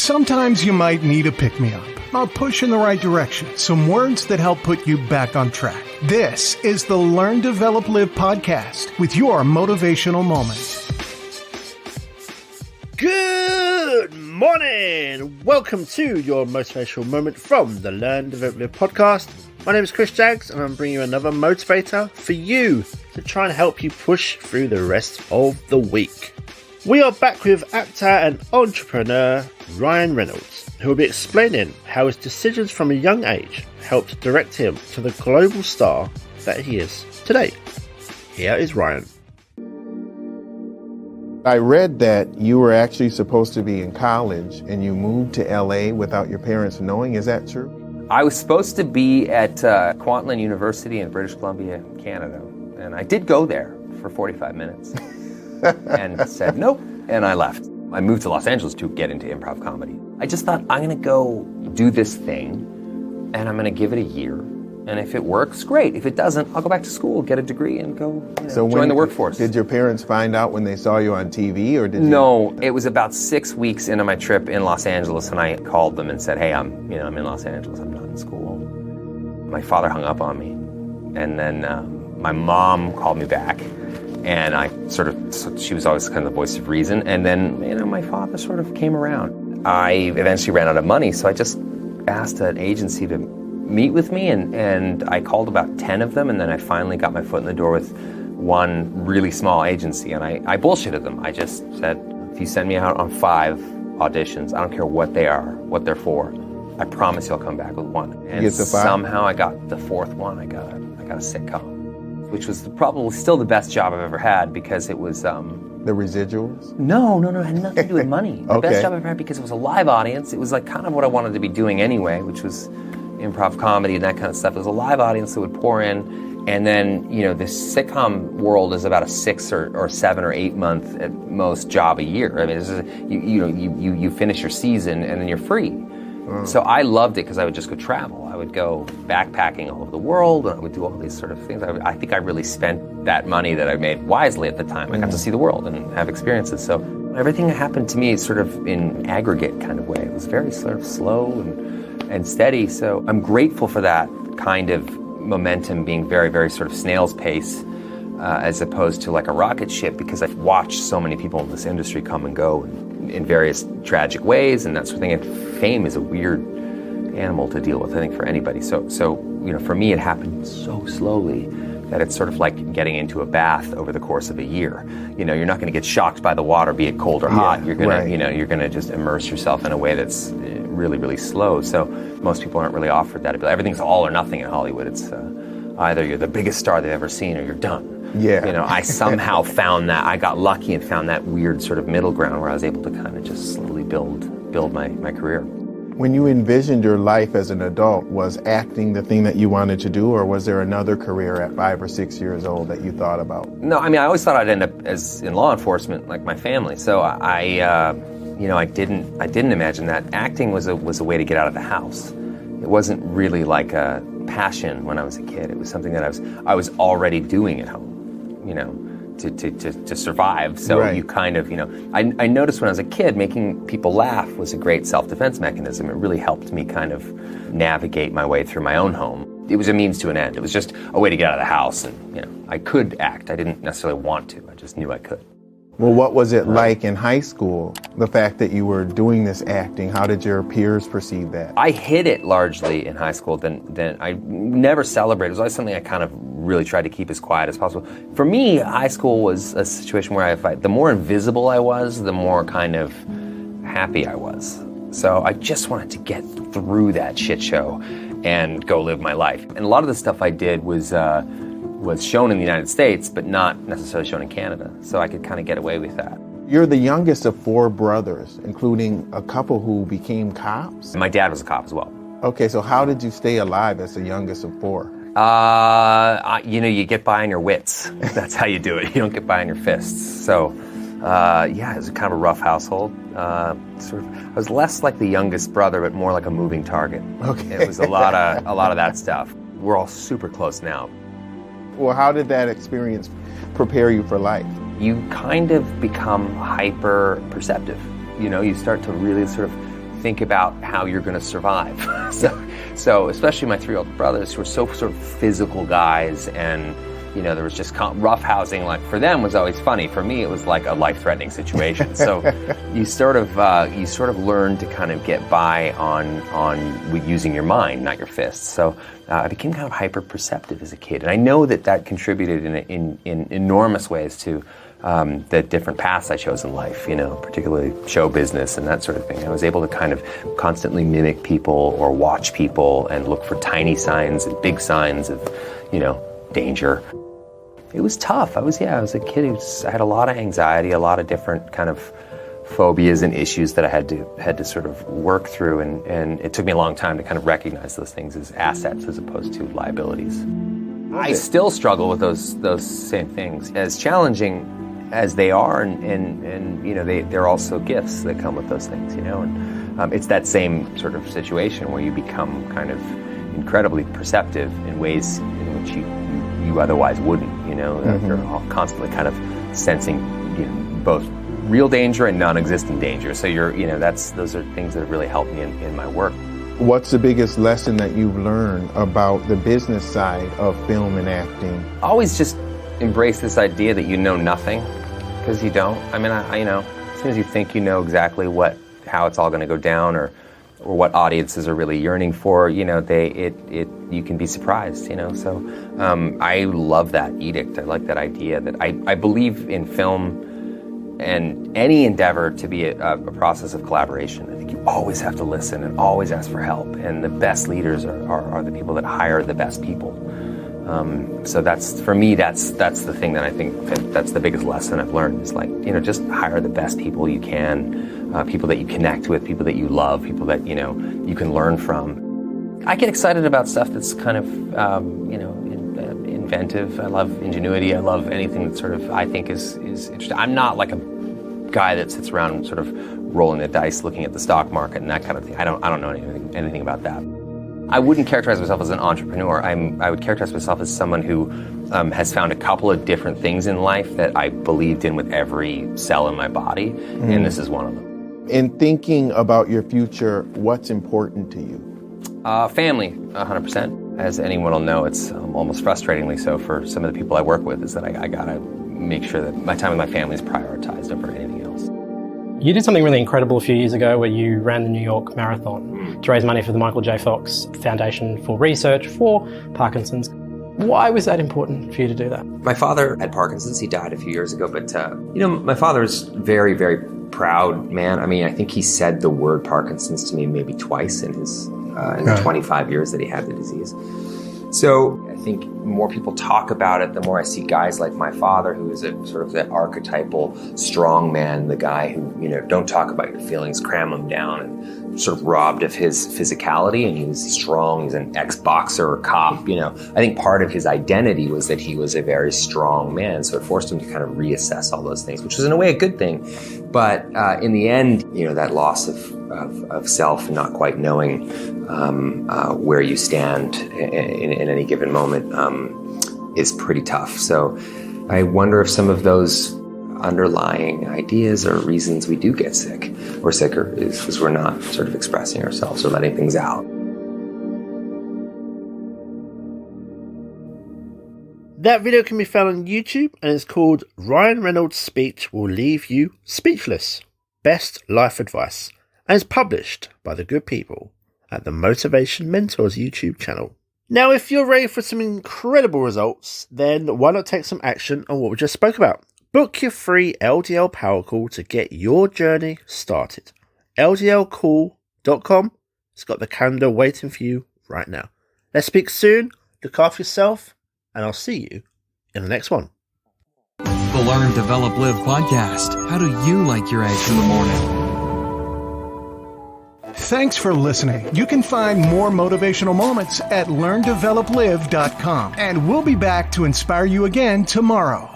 Sometimes you might need a pick-me-up, a push in the right direction, some words that help put you back on track. This is the Learn, Develop, Live podcast with your motivational moment. Good morning! Welcome to your motivational moment from the Learn, Develop, Live podcast. My name is Chris Jaggs and I'm bringing you another motivator for you to try and help you push through the rest of the week. We are back with actor and entrepreneur Ryan Reynolds, who will be explaining how his decisions from a young age helped direct him to the global star that he is today. Here is Ryan. I read that you were actually supposed to be in college and you moved to LA without your parents knowing. Is that true? I was supposed to be at Kwantlen University in British Columbia, Canada, and I did go there for 45 minutes and said nope, and I left. I moved to Los Angeles to get into improv comedy. I just thought, I'm going to go do this thing, and I'm going to give it a year, and if it works, great. If it doesn't, I'll go back to school, get a degree, and go join the workforce. Did your parents find out when they saw you on TV, or did you? No, it was about 6 weeks into my trip in Los Angeles, and I called them and said, hey, I'm in Los Angeles, I'm not in school. My father hung up on me, and then my mom called me back. And she was always kind of the voice of reason. And then, my father sort of came around. I eventually ran out of money, so I just asked an agency to meet with me, and I called about 10 of them, and then I finally got my foot in the door with one really small agency, and I bullshitted them. I just said, if you send me out on 5 auditions, I don't care what they are, what they're for, I promise you'll come back with one. And somehow I got the 4th one. I got a sitcom, which was probably still the best job I've ever had because it was... The residuals? No, it had nothing to do with money. The best job I've ever had because it was a live audience. It was like kind of what I wanted to be doing anyway, which was improv comedy and that kind of stuff. It was a live audience that would pour in, and then, this sitcom world is about a 6 or 7 or 8 month at most job a year. I mean, you finish your season and then you're free. So I loved it because I would just go travel. I would go backpacking all over the world, and I would do all these sort of things. I think I really spent that money that I made wisely at the time. I got to see the world and have experiences. So everything that happened to me sort of in aggregate kind of way. It was very sort of slow and steady. So I'm grateful for that kind of momentum being very, very sort of snail's pace as opposed to like a rocket ship, because I've watched so many people in this industry come and go in various tragic ways and that sort of thing. And fame is a weird animal to deal with, I think, for anybody. So for me, it happened so slowly that it's sort of like getting into a bath over the course of a year. You're not going to get shocked by the water, be it cold or hot. You're going to, you're going to just immerse yourself in a way that's really, really slow. So most people aren't really offered that ability. Everything's all or nothing in Hollywood. It's either you're the biggest star they've ever seen or you're done. Yeah. I somehow found that. I got lucky and found that weird sort of middle ground where I was able to kind of just slowly build my career. When you envisioned your life as an adult, was acting the thing that you wanted to do, or was there another career at 5 or 6 years old that you thought about? No, I mean, I always thought I'd end up as in law enforcement, like my family. So I didn't imagine that acting was a way to get out of the house. It wasn't really like a passion when I was a kid. It was something that I was already doing at home, to survive. So you kind of, I noticed when I was a kid, making people laugh was a great self-defense mechanism. It really helped me kind of navigate my way through my own home. It was a means to an end. It was just a way to get out of the house, and I could act. I didn't necessarily want to. I just knew I could. Well, what was it like in high school, the fact that you were doing this acting? How did your peers perceive that? I hid it largely in high school. Then I never celebrated. It was always something I kind of really tried to keep as quiet as possible. For me, high school was a situation where the more invisible I was, the more kind of happy I was. So I just wanted to get through that shit show and go live my life. And a lot of the stuff I did was shown in the United States, but not necessarily shown in Canada. So I could kind of get away with that. You're the youngest of 4 brothers, including a couple who became cops? My dad was a cop as well. Okay, so how did you stay alive as the youngest of 4? You get by on your wits. That's how you do it. You don't get by on your fists. So, it was kind of a rough household. I was less like the youngest brother, but more like a moving target. Okay. It was a lot of that stuff. We're all super close now. Well, how did that experience prepare you for life? You kind of become hyper perceptive. You start to really sort of think about how you're going to survive. So especially my 3 older brothers who were so sort of physical guys, and there was just rough housing. Like for them was always funny. For me, it was like a life-threatening situation. So you sort of learn to kind of get by on with using your mind, not your fists. So I became kind of hyper-perceptive as a kid, and I know that contributed in enormous ways to the different paths I chose in life, particularly show business and that sort of thing. I was able to kind of constantly mimic people or watch people and look for tiny signs and big signs of, danger. It was tough. I was a kid I had a lot of anxiety, a lot of different kind of phobias and issues that I had to sort of work through, and it took me a long time to kind of recognize those things as assets as opposed to liabilities. I still struggle with those same things. As challenging as they are, and they're also gifts that come with those things, and it's that same sort of situation where you become kind of incredibly perceptive in ways in which you otherwise wouldn't, You're constantly kind of sensing, both real danger and non-existent danger. So those are things that have really helped me in my work. What's the biggest lesson that you've learned about the business side of film and acting? Always just embrace this idea that you know nothing, because you don't. I mean, as soon as you think you know exactly how it's all going to go down, or what audiences are really yearning for, you can be surprised, So I love that edict. I like that idea that I believe in film and any endeavor to be a process of collaboration. I think you always have to listen and always ask for help, and the best leaders are the people that hire the best people. So that's, for me, that's the thing that I think that's the biggest lesson I've learned, is like, just hire the best people you can, people that you connect with, people that you love, people that, you can learn from. I get excited about stuff that's kind of, inventive. I love ingenuity. I love anything that sort of I think is interesting. I'm not like a guy that sits around sort of rolling the dice, looking at the stock market and that kind of thing. I don't know anything about that. I wouldn't characterize myself as an entrepreneur. I would characterize myself as someone who has found a couple of different things in life that I believed in with every cell in my body, and this is one of them. In thinking about your future, what's important to you? Family, 100%. As anyone will know, it's almost frustratingly so for some of the people I work with, is that I gotta make sure that my time with my family is prioritized over anything else. You did something really incredible a few years ago where you ran the New York Marathon to raise money for the Michael J. Fox Foundation for research for Parkinson's. Why was that important for you to do that? My father had Parkinson's. He died a few years ago, but my father is very, very proud man. I mean, I think he said the word Parkinson's to me maybe twice in his the 25 years that he had the disease. So I think more people talk about it, the more I see guys like my father, who is a sort of the archetypal strong man, the guy who, don't talk about your feelings, cram them down, and sort of robbed of his physicality. And he was strong. He's an ex-boxer or cop. I think part of his identity was that he was a very strong man. So it forced him to kind of reassess all those things, which is in a way a good thing. But in the end, that loss of self and not quite knowing where you stand in any given moment is pretty tough. So I wonder if some of those underlying ideas or reasons we do get sick or sicker is because we're not sort of expressing ourselves or letting things out. That video can be found on YouTube, and it's called Ryan Reynolds' Speech Will Leave You Speechless. Best Life Advice, and is published by the good people at the Motivation Mentors YouTube channel. Now, if you're ready for some incredible results, then why not take some action on what we just spoke about? Book your free LDL power call to get your journey started. LDLcall.com. It's got the calendar waiting for you right now. Let's speak soon. Look after yourself, and I'll see you in the next one. The Learn, Develop, Live podcast. How do you like your eggs in the morning? Thanks for listening. You can find more motivational moments at learndeveloplive.com. And we'll be back to inspire you again tomorrow.